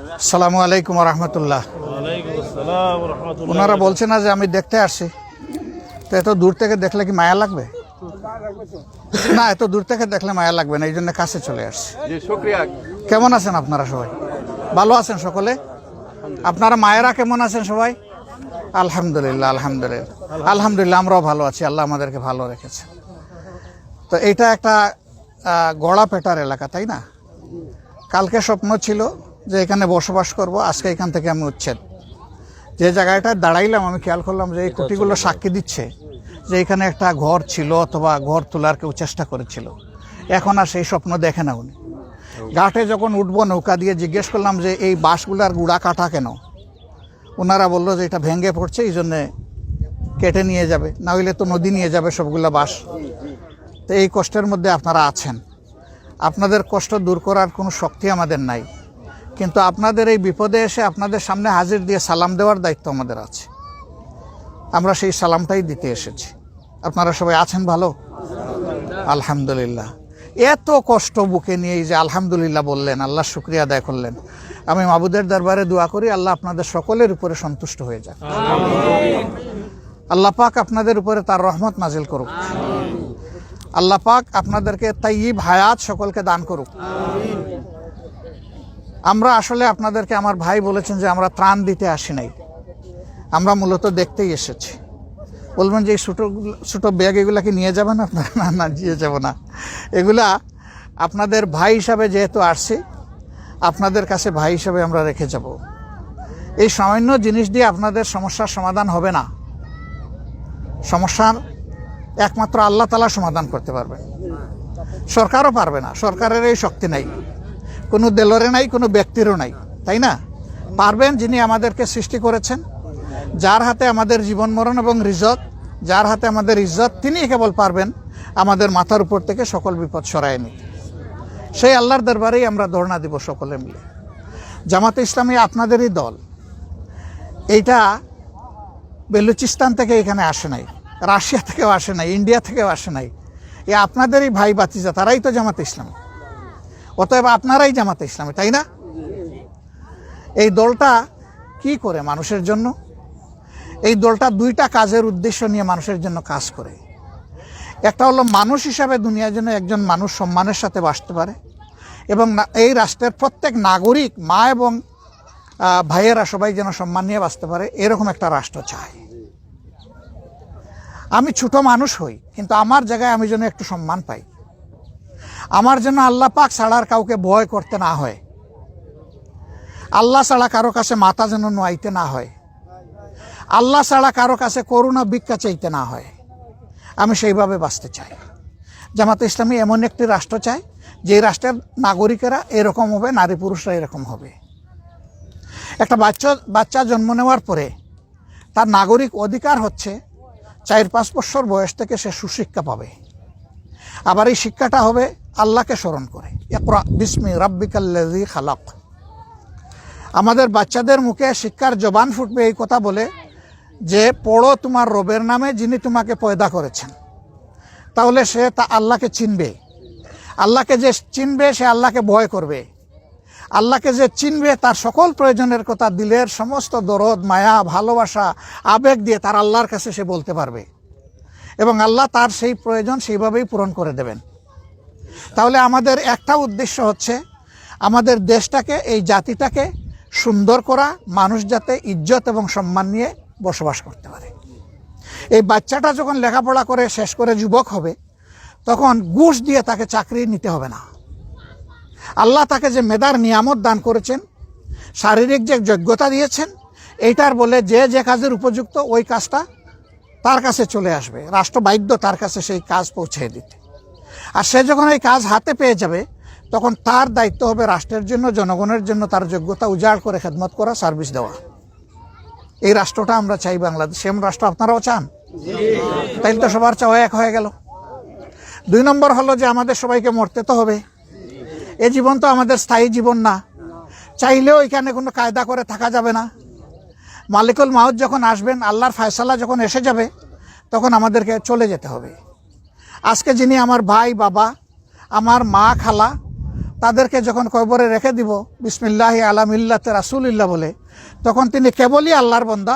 আসসালামু আলাইকুম রহমতুল্লাহ। ওনারা বলছে না যে আমি দেখতে আসছি, তো এত দূর থেকে দেখলে কি মায়া লাগবে? না, এত দূর থেকে দেখলে মায়া লাগবে না, এই জন্য কাছে চলে আসছি। কেমন আছেন আপনারা সবাই? ভালো আছেন সকলে? আপনারা মায়েরা কেমন আছেন সবাই? আলহামদুলিল্লাহ আলহামদুলিল্লাহ আলহামদুলিল্লাহ, আমরাও ভালো আছি, আল্লাহ আমাদেরকে ভালো রেখেছে। তো এইটা একটা গড়া পেটার এলাকা, তাই না? কালকে স্বপ্ন ছিল যে এখানে বসবাস করব, আজকে এখান থেকে আমি উচ্ছেদ। যে জায়গাটায় দাঁড়াইলাম আমি খেয়াল করলাম যে এই খুঁটিগুলো সাক্ষী দিচ্ছে যে এখানে একটা ঘর ছিল অথবা ঘর তোলার কেউ চেষ্টা করেছিল। এখন আর সেই স্বপ্ন দেখে না উনি। ঘাটে যখন উঠবো নৌকা দিয়ে জিজ্ঞেস করলাম যে এই বাঁশগুলার গুঁড়া কাটা কেন? ওনারা বললো যে এটা ভেঙে পড়ছে, এই জন্যে কেটে নিয়ে যাবে, না হইলে তো নদী নিয়ে যাবে সবগুলা বাঁশ। তো এই কষ্টের মধ্যে আপনারা আছেন, আপনাদের কষ্ট দূর করার কোনো শক্তি আমাদের নাই, কিন্তু আপনাদের এই বিপদে এসে আপনাদের সামনে হাজির দিয়ে সালাম দেওয়ার দায়িত্ব আমাদের আছে। আমরা সেই সালামটাই দিতে এসেছি। আপনারা সবাই আছেন ভালো? আলহামদুলিল্লাহ। এত কষ্ট বুকে নিয়ে যে আলহামদুলিল্লাহ বললেন, আল্লাহ শুকরিয়া আদায় করলেন। আমি মাবুদের দরবারে দোয়া করি আল্লাহ আপনাদের সকলের উপরে সন্তুষ্ট হয়ে যাক। আল্লাহ পাক আপনাদের উপরে তার রহমত নাজিল করুক। আল্লাহ পাক আপনাদেরকে তাইয়িব হায়াত সকলকে দান করুক। আমরা আসলে আপনাদেরকে, আমার ভাই বলেছেন যে আমরা ত্রাণ দিতে আসি নাই, আমরা মূলত দেখতেই এসেছি। বলবেন যে এই ছোটো ছোটো ব্যাগ এগুলাকে নিয়ে যাবেন আপনারা? না না, নিয়ে যাব না। এগুলা আপনাদের ভাই হিসাবে যেহেতু আসছি, আপনাদের কাছে ভাই হিসাবে আমরা রেখে যাব। এই সামান্য জিনিস দিয়ে আপনাদের সমস্যার সমাধান হবে না। সমস্যার একমাত্র আল্লাহ তাআলা সমাধান করতে পারবেন, সরকারও পারবে না। সরকারের এই শক্তি নাই, কোনো দলেরও নাই, কোনো ব্যক্তিরও নাই, তাই না? পারবেন যিনি আমাদেরকে সৃষ্টি করেছেন, যার হাতে আমাদের জীবন মরণ এবং রিজক, যার হাতে আমাদের ইজ্জত, তিনি কেবল পারবেন আমাদের মাথার উপর থেকে সকল বিপদ সরায় নিতে। সেই আল্লাহর দরবারেই আমরা ধর্ণা দিব সকলে মিলে। জামাতে ইসলামী আপনাদেরই দল। এইটা বেলুচিস্তান থেকে এখানে আসে নাই, রাশিয়া থেকেও আসে নাই, ইন্ডিয়া থেকেও আসে নাই। এ আপনাদেরই ভাই বাতিজা, তারাই তো জামাতে ইসলামী। অতএব আপনারাই জামাতে ইসলামী, তাই না? এই দলটা কি করে মানুষের জন্য? এই দলটা দুইটা কাজের উদ্দেশ্য নিয়ে মানুষের জন্য কাজ করে। একটা হলো মানুষ হিসাবে দুনিয়ার জন্য একজন মানুষ সম্মানের সাথে বাঁচতে পারে, এবং এই রাষ্ট্রের প্রত্যেক নাগরিক, মা এবং ভাইয়েরা সবাই যেন সম্মান নিয়ে বাঁচতে পারে, এরকম একটা রাষ্ট্র চায়। আমি ছোট মানুষ হই, কিন্তু আমার জায়গায় আমি যেন একটু সম্মান পাই। আমার জন্য আল্লাহ পাক ছাড়া আর কাউকে ভয় করতে না হয়, আল্লাহ ছাড়া কারো কাছে মাথা যেন নোয়াইতে না হয়, আল্লাহ ছাড়া কারো কাছে করুণা ভিক্ষা চাইতে না হয়। আমি সেইভাবে বাঁচতে চাই। জামাতে ইসলামী এমন একটি রাষ্ট্র চায় যে রাষ্ট্রের নাগরিকেরা এরকম হবে, নারী পুরুষরা এরকম হবে। একটা বাচ্চা জন্ম নেওয়ার পরে তার নাগরিক অধিকার হচ্ছে 4-5 বছর বয়স থেকে সে সুশিক্ষা পাবে। আবার এই শিক্ষাটা হবে আল্লাহকে স্মরণ করে, ইকরা বিসমি রাব্বিকাল্লাযী খালাক। আমাদের বাচ্চাদের মুখে শিক্ষার জবান ফুটবে এই কথা বলে যে পড়ো তোমার রবের নামে যিনি তোমাকে পয়দা করেছেন। তাহলে সে তা আল্লাহকে চিনবে। আল্লাহকে যে চিনবে সে আল্লাহকে ভয় করবে। আল্লাহকে যে চিনবে তার সকল প্রয়োজনের কথা দিলের সমস্ত দরদ, মায়া, ভালোবাসা, আবেগ দিয়ে তার আল্লাহর কাছে সে বলতে পারবে, এবং আল্লাহ তার সেই প্রয়োজন সেইভাবেই পূরণ করে দেবেন। তাহলে আমাদের একটা উদ্দেশ্য হচ্ছে আমাদের দেশটাকে, এই জাতিটাকে সুন্দর করা, মানুষ যাতে ইজ্জত এবং সম্মান নিয়ে বসবাস করতে পারে। এই বাচ্চাটা যখন লেখাপড়া করে শেষ করে যুবক হবে, তখন ঘুষ দিয়ে তাকে চাকরি নিতে হবে না। আল্লাহ তাকে যে মেধার নিয়ামত দান করেছেন, শারীরিক যে যোগ্যতা দিয়েছেন, এইটার বলে যে যে কাজের উপযুক্ত ওই কাজটা তার কাছে চলে আসবে, রাষ্ট্র বাধ্য তার কাছে সেই কাজ পৌঁছে দিতে। আর সে যখন এই কাজ হাতে পেয়ে যাবে, তখন তার দায়িত্ব হবে রাষ্ট্রের জন্য, জনগণের জন্য তার যোগ্যতা উজাড় করে খেদমত করা, সার্ভিস দেওয়া। এই রাষ্ট্রটা আমরা চাই বাংলাদেশ। এমন রাষ্ট্র আপনারাও চান? তাইলে তো সবার চাওয়া এক হয়ে গেল। 2 নম্বর হলো যে আমাদের সবাইকে মরতে তো হবে। এ জীবন তো আমাদের স্থায়ী জীবন না, চাইলেও এখানে কোনো কায়দা করে থাকা যাবে না। মালিকুল মাউত যখন আসবেন, আল্লাহর ফয়সালা যখন এসে যাবে, তখন আমাদেরকে চলে যেতে হবে। আজকে যিনি আমার ভাই, বাবা, আমার মা, খালা, তাদেরকে যখন কবরে রেখে দিব বিসমিল্লাহি আলা মিল্লাতে রাসূলিল্লাহ বলে, তখন তিনি কেবলই আল্লাহর বান্দা,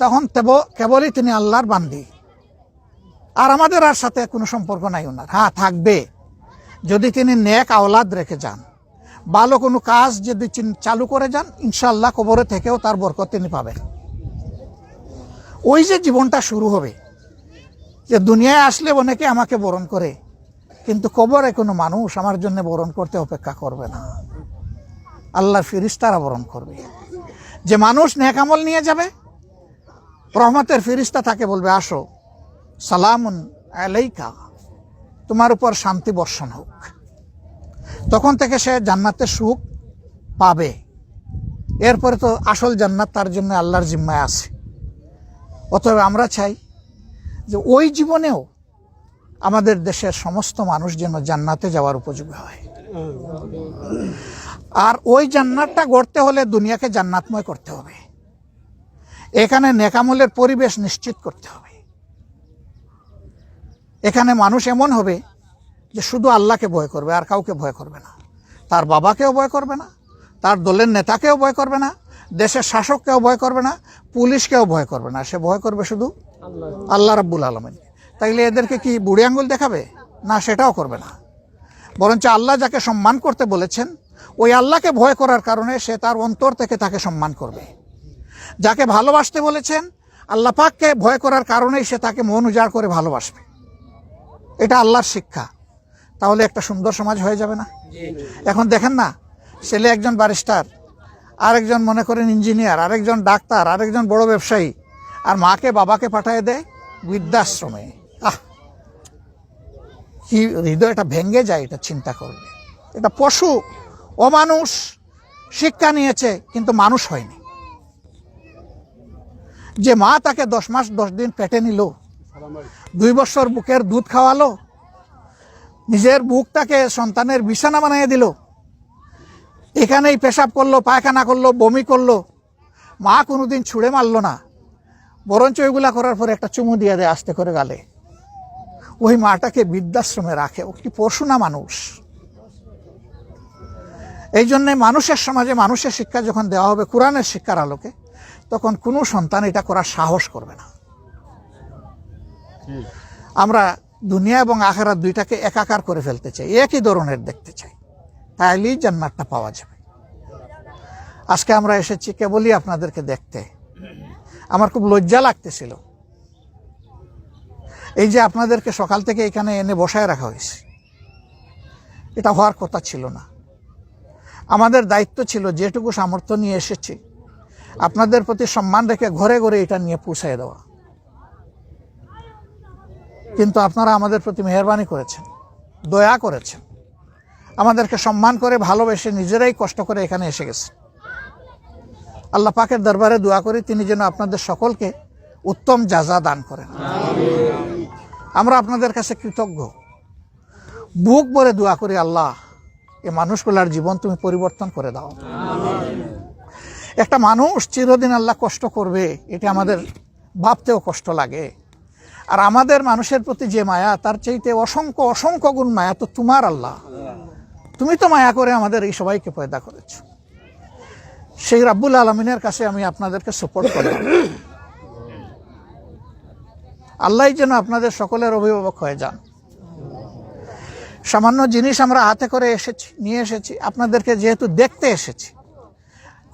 তখন কেবলই তিনি আল্লাহর বান্দি। আর আমাদের আর সাথে কোনো সম্পর্ক নাই ওনার। হ্যাঁ, থাকবে যদি তিনি নেক আওলাদ রেখে যান, ভালো কোনো কাজ যদি চালু করে যান, ইনশাআল্লাহ কবরে থেকেও তার বরকত তিনি পাবেন। ওই যে জীবনটা শুরু হবে, যে দুনিয়ায় আসলে অনেকে আমাকে বরণ করে, কিন্তু কবরে কোনো মানুষ আমার জন্য বরণ করতে অপেক্ষা করবে না, আল্লাহর ফেরেশতারা বরণ করবে। যে মানুষ নেক আমল নিয়ে যাবে, রহমতের ফেরেশতা তাকে বলবে, আসো, সালামুন আলাইকা, তোমার উপর শান্তি বর্ষণ হোক। তখন থেকে সে জান্নাতের সুখ পাবে। এরপরে তো আসল জান্নাত তার জন্য আল্লাহর জিম্মায় আছে। অতএব আমরা চাই যে ওই জীবনেও আমাদের দেশের সমস্ত মানুষ যেন জান্নাতে যাওয়ার উপযোগী হয়। আর ওই জান্নাতটা গড়তে হলে দুনিয়াকে জান্নাতময় করতে হবে। এখানে নেকামলের পরিবেশ নিশ্চিত করতে হবে। এখানে মানুষ এমন হবে যে শুধু আল্লাহকে ভয় করবে, আর কাউকে ভয় করবে না। তার বাবাকেও ভয় করবে না, তার দলের নেতাকেও ভয় করবে না, দেশের শাসককেও ভয় করবে না, পুলিশকেও ভয় করবে না। সে ভয় করবে শুধু আল্লাহ রাব্বুল আলামিন। তাইলে এদেরকে কি বুড়ি আঙ্গুল দেখাবে? না, সেটাও করবে না। বরঞ্চ আল্লাহ যাকে সম্মান করতে বলেছেন, ওই আল্লাহকে ভয় করার কারণে সে তার অন্তর থেকে তাকে সম্মান করবে। যাকে ভালোবাসতে বলেছেন, আল্লাহ পাককে ভয় করার কারণেই সে তাকে মন উজাড় করে ভালোবাসবে। এটা আল্লাহর শিক্ষা। তাহলে একটা সুন্দর সমাজ হয়ে যাবে না? এখন দেখেন না, ছেলে একজন ব্যারিস্টার, আরেকজন মনে করেন ইঞ্জিনিয়ার, আরেকজন ডাক্তার, আরেকজন বড় ব্যবসায়ী, আর মাকে বাবাকে পাঠিয়ে দেয় বৃদ্ধাশ্রমে। কি হৃদয়টা ভেঙে যায় এটা চিন্তা করলে। এটা পশু, অমানুষ, শিক্ষা নিয়েছে কিন্তু মানুষ হয়নি। যে মা তাকে 10 মাস 10 দিন পেটে নিল, 2 বছর বুকের দুধ খাওয়ালো, নিজের বুকটাকে সন্তানের বিছানা বানিয়ে দিল, এখানেই পেশাব করলো, পায়খানা করলো, বমি করলো, মা কোনোদিন ছুঁড়ে মারলো না, বরঞ্চ ওইগুলা করার পরে একটা চুমু দিয়ে দেয় আস্তে করে গালে। ওই মাটাকে বৃদ্ধাশ্রমে রাখে। ও কি পশু না মানুষ? এই জন্যে মানুষের সমাজে মানুষের শিক্ষা যখন দেওয়া হবে কোরআনের শিক্ষার আলোকে, তখন কোনো সন্তান এটা করার সাহস করবে না। আমরা দুনিয়া এবং আখিরাত দুইটাকে একাকার করে ফেলতে চাই, একই ধরনের দেখতে চাই, তাইলেই জান্নাতটা পাওয়া যাবে। আজকে আমরা এসেছি কেবলই আপনাদেরকে দেখতে। আমার খুব লজ্জা লাগতেছিল, এই যে আপনাদেরকে সকাল থেকে এখানে এনে বসায় রাখা হয়েছে, এটা হওয়ার কথা ছিল না। আমাদের দায়িত্ব ছিল যেটুকু সামর্থ্য নিয়ে এসেছি আপনাদের প্রতি সম্মান রেখে ঘরে ঘরে এটা নিয়ে পৌঁছায় দেওয়া। কিন্তু আপনারা আমাদের প্রতি মেহেরবানি করেছেন, দয়া করেছেন, আমাদেরকে সম্মান করে ভালোবেসে নিজেরাই কষ্ট করে এখানে এসে গেছেন। আল্লাহ পাকের দরবারে দোয়া করি তিনি যেন আপনাদের সকলকে উত্তম জাযা দান করেন। আমরা আপনাদের কাছে কৃতজ্ঞ। বুক ভরে দোয়া করি, আল্লাহ এই মানুষগুলার জীবন তুমি পরিবর্তন করে দাও। একটা মানুষ চিরদিন আল্লাহ কষ্ট করবে এটা আমাদের ভাবতেও কষ্ট লাগে। আর আমাদের মানুষের প্রতি যে মায়া, তার চাইতে অসংখ্য অসংখ্য গুণ মায়া তো তোমার আল্লাহ। তুমি তো মায়া করে আমাদের এই সবাইকে পয়দা করেছ। সেই রাব্বুল আলামিনের কাছে আমি আপনাদেরকে সাপোর্ট করলাম। আল্লাহ যেন আপনাদের সকলের অভিভাবক হয়ে যান। সামান্য জিনিস আমরা হাতে করে নিয়ে এসেছি আপনাদেরকে, যেহেতু দেখতে এসেছি।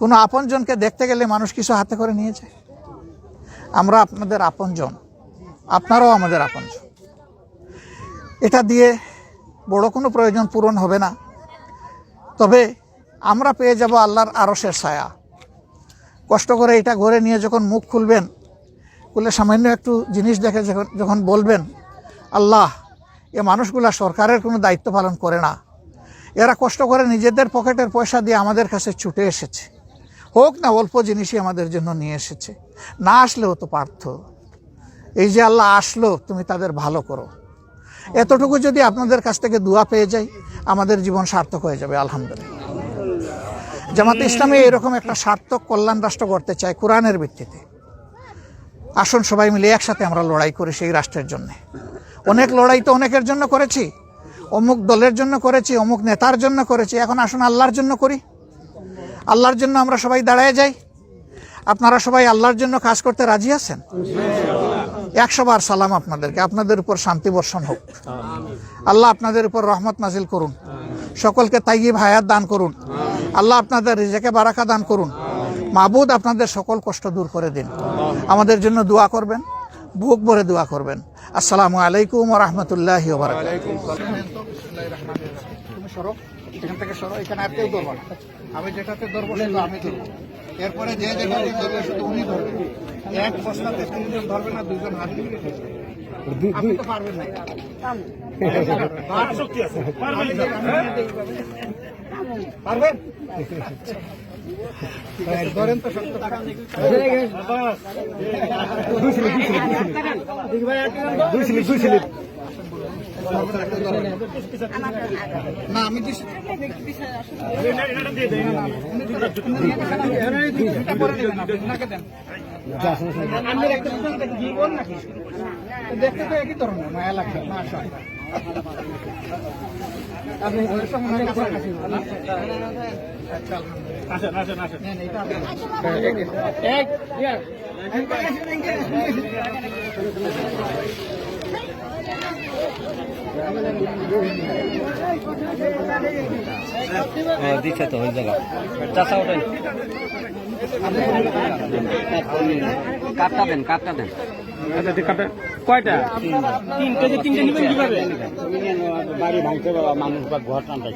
কোনো আপনজনকে দেখতে গেলে মানুষ কিছু হাতে করে নিয়ে যায়। আমরা আপনাদের আপনজন, আপনারাও আমাদের আপনজন। এটা দিয়ে বড় কোনো প্রয়োজন পূরণ হবে না, তবে আমরা পেয়ে যাব আল্লাহর আরশের ছায়া। কষ্ট করে এটা ঘরে নিয়ে যখন মুখ খুলবেন, খুলে সামান্য একটু জিনিস দেখে যখন বলবেন, আল্লাহ এ মানুষগুলা সরকারের কোনো দায়িত্ব পালন করে না, এরা কষ্ট করে নিজেদের পকেটের পয়সা দিয়ে আমাদের কাছে ছুটে এসেছে, হোক না অল্প জিনিসই আমাদের জন্য নিয়ে এসেছে, না আসলেও তো পারত। এই যে আল্লাহ আসলো, তুমি তাদের ভালো করো। এতটুকু যদি আপনাদের কাছ থেকে দোয়া পেয়ে যাই, আমাদের জীবন সার্থক হয়ে যাবে আলহামদুলিল্লাহ। জামাতে ইসলামী এরকম একটা সার্থক কল্যাণ রাষ্ট্র করতে চায় কোরআনের ভিত্তিতে। আসুন সবাই মিলে একসাথে আমরা লড়াই করি সেই রাষ্ট্রের জন্য। অনেক লড়াই তো অনেকের জন্য করেছি, অমুক দলের জন্য করেছি, অমুক নেতার জন্য করেছি। এখন আসুন আল্লাহর জন্য করি। আল্লাহর জন্য আমরা সবাই দাঁড়ায় যাই। আপনারা সবাই আল্লাহর জন্য কাজ করতে রাজি আছেন? 100 বার সালাম আপনাদেরকে। আপনাদের উপর শান্তি বর্ষণ হোক। আল্লাহ আপনাদের উপর রহমত নাজিল করুন। সকলকে তাইয়িব হায়াত দান করুন। আল্লাহ আপনাদের রিজেকে বারাকা দান করুন। মাবুদ আপনাদের সকল কষ্ট দূর করে দিন। আমাদের জন্য দোয়া করবেন, বুক ভরে দোয়া করবেন। আসসালামু আলাইকুম ওয়া রাহমাতুল্লাহি ওয়া বারাকাতুহু। তুমি সরো, এখান থেকে সরো। এখানে আর কেউ ধরবে না। আমি যেটাতে ধরবো সেটা আমি ধরবো। এরপরে যে যেটাতে ধরবে শুধু উনি ধরবেন। এক বস্তাতে 3 জন ধরবে না, 2 জন হাত দিয়ে আপনি তো পারবেন না। শক্তি আছে, পারবেন? ধরেন তো শক্ত টাকা না, আমি দেখতে তো একই ধরনের মায়া লাগবে। দিচ্ছে তো ওই জায়গা চাষা ওঠেন, কাটটা দেন, কাটটা দেন। কয়টা? 3 কেজি। 3 কেজি নেবেন কিভাবে? বাড়ি ভাঙতে মানুষ বা ঘর টানতে